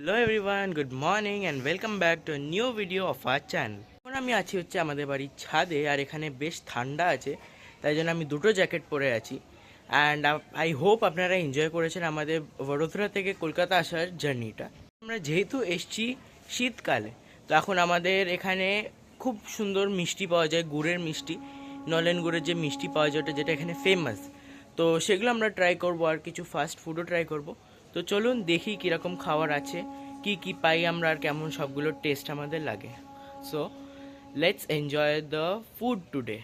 Hello everyone, good morning and welcome back to new video of our channel. এখন আমি আছি আমাদের বাড়ির ছাদে, আর এখানে বেশ ঠান্ডা আছে, তাই জন্য আমি দুটো জ্যাকেট পরে আছি। অ্যান্ড আই হোপ আপনারা এনজয় করেছেন আমাদের বড়োদরা থেকে কলকাতা আসার জার্নিটা। আমরা যেহেতু এসছি শীতকালে, তো এখন আমাদের এখানে খুব সুন্দর মিষ্টি পাওয়া যায়, গুড়ের মিষ্টি, নলেন গুড়ের যে মিষ্টি পাওয়া যায় ওটা, যেটা এখানে ফেমাস। তো সেগুলো আমরা ট্রাই করব, আর কিছু ফাস্ট ফুডও ট্রাই করব। তো চলুন দেখি কীরকম খাবার আছে, কি কি পাই আমরা, আর কেমন সবগুলোর টেস্ট আমাদের লাগে। So let's enjoy the food today.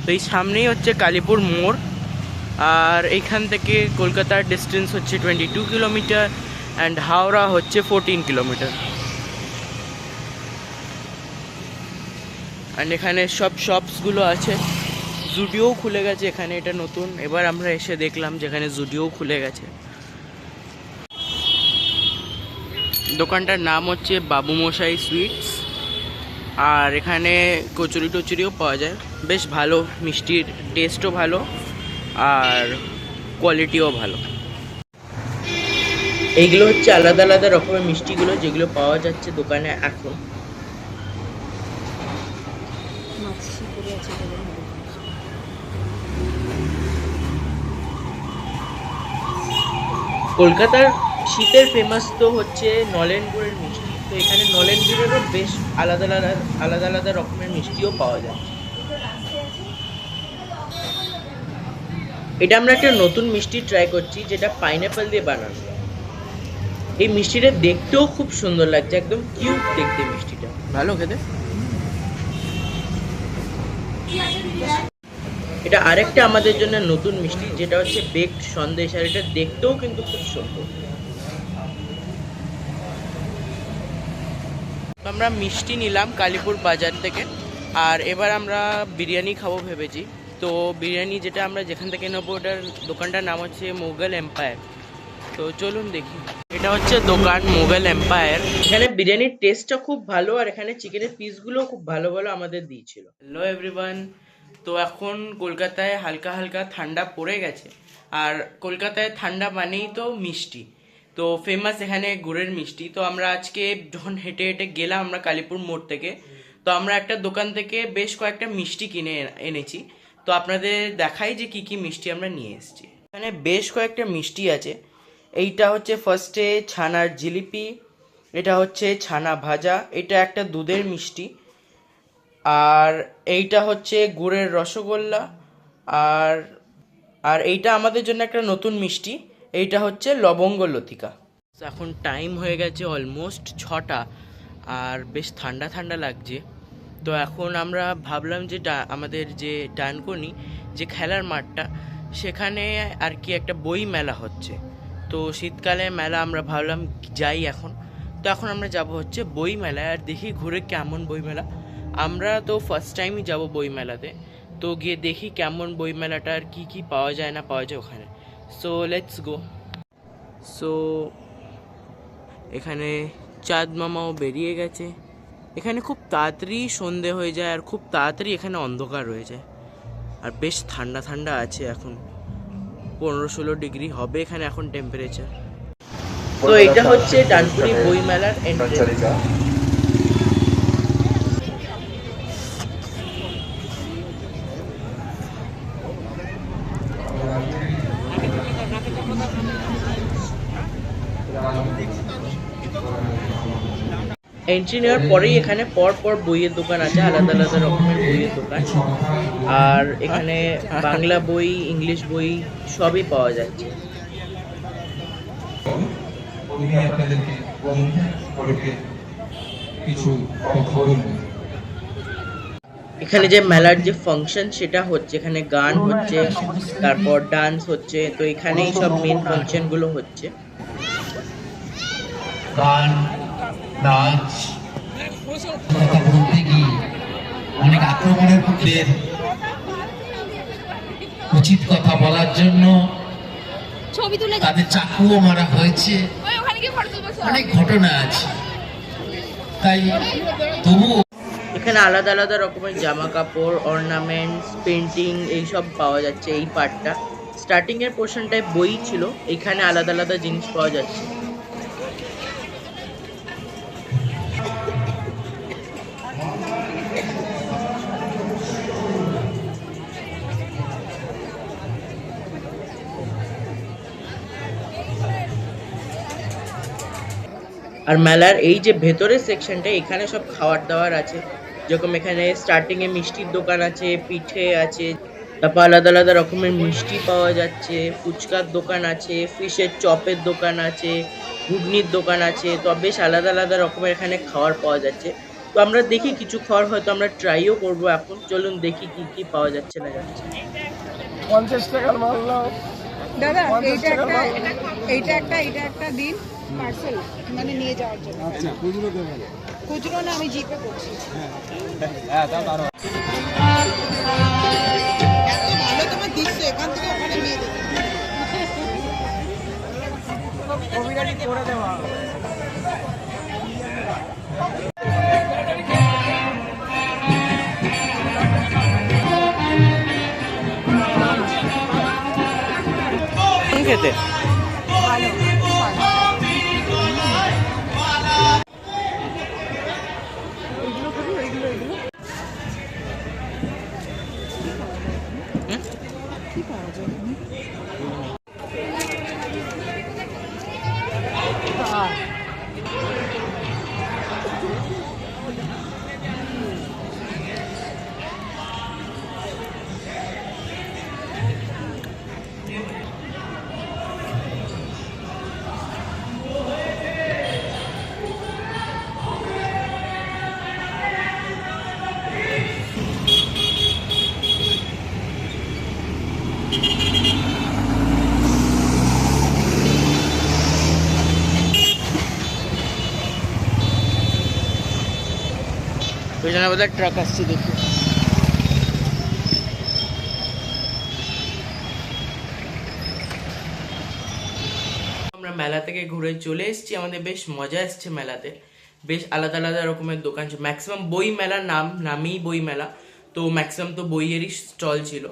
তো এই সামনেই হচ্ছে কালীপুর মোড়, আর এইখান থেকে কলকাতার ডিস্টেন্স হচ্ছে 22 কিলোমিটার অ্যান্ড হাওড়া হচ্ছে 14 কিলোমিটার। অ্যান্ড এখানে সব শপসগুলো আছে। জুডিও খুলে গেছে এখানে, এটা নতুন, এবার আমরা এসে দেখলাম যেখানে জুডিও খুলে গেছে। দোকানটার নাম হচ্ছে বাবু মশাই সুইটস, আর এখানে কচুরি টচুরিও পাওয়া যায়, বেশ ভালো, মিষ্টির টেস্টও ভালো আর কোয়ালিটিও ভালো। এইগুলো হচ্ছে আলাদা আলাদা রকমের মিষ্টিগুলো যেগুলো পাওয়া যাচ্ছে দোকানে এখন। কলকাতার শীতের ফেমাস তো হচ্ছে নলেন গুড়ের মিষ্টি, তো এখানে নলেন গুড়েরও বেশ আলাদা আলাদা আলাদা আলাদা রকমের মিষ্টিও পাওয়া যায়। এটা আমরা একটা নতুন মিষ্টি ট্রাই করছি, যেটা পাইনাপেল দিয়ে বানানো। এই মিষ্টিটা দেখতেও খুব সুন্দর লাগছে, একদম কিউট দেখতে মিষ্টিটা, ভালো খেতে। এটা আরেকটা আমাদের জন্য নতুন মিষ্টি, যেটা হচ্ছে বেকড সন্দেশ, আর এটা দেখতেও কিন্তু খুব সুন্দর। আমরা মিষ্টি নিলাম কালীপুর বাজার থেকে, আর এবার আমরা বিরিয়ানি খাবো ভেবেছি। তো বিরিয়ানি যেটা আমরা যেখান থেকে নেবো, ওটার দোকানটার নাম হচ্ছে মোগল এম্পায়ার। তো চলুন দেখি। এটা হচ্ছে দোকান মোগল এম্পায়ার। এখানে বিরিয়ানির টেস্টটা খুব ভালো, আর এখানে চিকেনের পিসগুলো খুব ভালো ভালো আমাদের দিয়েছিল। হ্যালো এভরিওয়ান, তো এখন কলকাতায় হালকা হালকা ঠান্ডা পড়ে গেছে, আর কলকাতায় ঠান্ডা মানেই তো মিষ্টি, তো ফেমাস এখানে গুড়ের মিষ্টি। তো আমরা আজকে যখন হেঁটে হেঁটে গেলাম আমরা কালীপুর মোড় থেকে, তো আমরা একটা দোকান থেকে বেশ কয়েকটা মিষ্টি কিনে এনেছি। তো আপনাদের দেখাই যে কি কি মিষ্টি আমরা নিয়ে এসেছি। এখানে বেশ কয়েকটা মিষ্টি আছে। এইটা হচ্ছে ফার্স্টে ছানার জিলিপি, এটা হচ্ছে ছানা ভাজা, এটা একটা দুধের মিষ্টি, আর এইটা হচ্ছে গুড়ের রসগোল্লা, আর আর এইটা আমাদের জন্য একটা নতুন মিষ্টি, এইটা হচ্ছে লবঙ্গ লতিকা। এখন টাইম হয়ে গেছে অলমোস্ট 6টা, আর বেশ ঠান্ডা ঠান্ডা লাগছে। তো এখন আমরা ভাবলাম যে আমাদের যে ডানকুনি যে খেলার মাঠটা, সেখানে আর কি একটা বই মেলা হচ্ছে। তো শীতকালে মেলা, আমরা ভাবলাম যাই এখন। তো এখন আমরা যাব হচ্ছে বই মেলায়, আর দেখি ঘুরে কেমন বই মেলা। আমরা তো ফার্স্ট টাইমই যাব বই মেলাতে, তো গিয়ে দেখি কেমন বই মেলাটা, আর কি কি পাওয়া যায় না পাওয়া যায় ওখানে। So let's go. সো এখানে চাঁদ মামাও বেরিয়ে গেছে। এখানে খুব তাড়াতাড়ি সন্ধে হয়ে যায়, আর খুব তাড়াতাড়ি এখানে অন্ধকার হয়ে যায়, আর বেশ ঠান্ডা ঠান্ডা আছে। এখন 15-16 ডিগ্রি হবে এখানে এখন টেম্পারেচার। তো এটা হচ্ছে ডানকুনি বই মেলার এন্ট্রেন্স। এন্ট্রি নেওয়ার পরেই এখানে পর পর বইয়ের দোকান আছে, আলাদা আলাদা রকমের বইয়ের দোকান, আর এখানে বাংলা বই, ইংলিশ বই সবই পাওয়া যাচ্ছে। এখানে যে মেলার যে ফাংশন সেটা হচ্ছে, এখানে গান হচ্ছে, তারপর ডান্স হচ্ছে, তো এখানেই সব মেন ফাংশন গুলো হচ্ছে। গান, নাচ, কথা বলতে গিয়ে অনেক আক্রমণের মুখের উচিত কথা বলার জন্য তাদের চাকুও মারা হয়েছে, অনেক ঘটনা আছে। তাই তবুও এখানে আলাদা আলাদা রকমের জামা কাপড়, অর্নামেন্টস, পেন্টিং এইসব পাওয়া যাচ্ছে। এই পার্টটা স্টার্টিং এর পোর্শনটায় বই ছিল, এখানে আলাদা আলাদা জিনিস পাওয়া যাচ্ছে। আর মেলার এই যে ভেতরের সেকশনটা, এখানে সব খাবার দাবার আছে। যেরকম এখানে স্টার্টিং এ মিষ্টির দোকান আছে, পিঠে আছে, তারপর আলাদা আলাদা রকমের মিষ্টি পাওয়া যাচ্ছে, ফুচকার দোকান আছে, ফিশের চপের দোকান আছে, ঘুগনির দোকান আছে। তো বেশ আলাদা আলাদা রকমের এখানে খাবার পাওয়া যাচ্ছে। তো আমরা দেখি কিছু খাবার হয়তো আমরা ট্রাইও করবো এখন। চলুন দেখি কি কি পাওয়া যাচ্ছে না যাচ্ছে। 50 টাকার মাল নাও। দাদা 50 টাকার মাল। এইটা একটা দিন পার্সেল মানে নিয়ে যাওয়ার জন্য। আচ্ছা, খুচরো দেবেন? খুচরো না, আমি জিপে করছি। হ্যাঁ, তা পারো। এত ভালো তোমার দিচ্ছে, এখান থেকে ওখানে নিয়ে যেতে। কবিরাজি করে দেওয়া। খেতে পেছনে বোধহয় ট্রাক আসছে, দেখি। আমরা মেলা থেকে ঘুরে চলে এসেছি। আমাদের বেশ মজা এসছে মেলাতে। বেশ আলাদা আলাদা রকমের দোকান ছিল। ম্যাক্সিমাম বই মেলার নামই বই মেলা, তো ম্যাক্সিমাম তো বইয়েরই স্টল ছিল।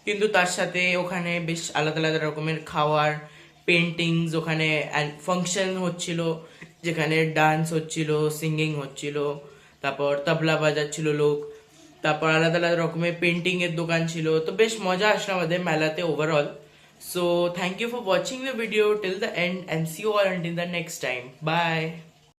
কিন্তু তার সাথে ওখানে বেশ আলাদা আলাদা রকমের খাওয়ার, পেন্টিংস, ওখানে ফাংশন হচ্ছিল, যেখানে ডান্স হচ্ছিল, সিঙ্গিং হচ্ছিল, তারপর তবলা বাজাচ্ছিল লোক, তারপর আলাদা আলাদা রকমের পেন্টিং এর দোকান ছিল। তো বেশ মজা আসলো আমাদের মেলাতে overall. So thank you for watching the video till the end and see you all until the next time. Bye.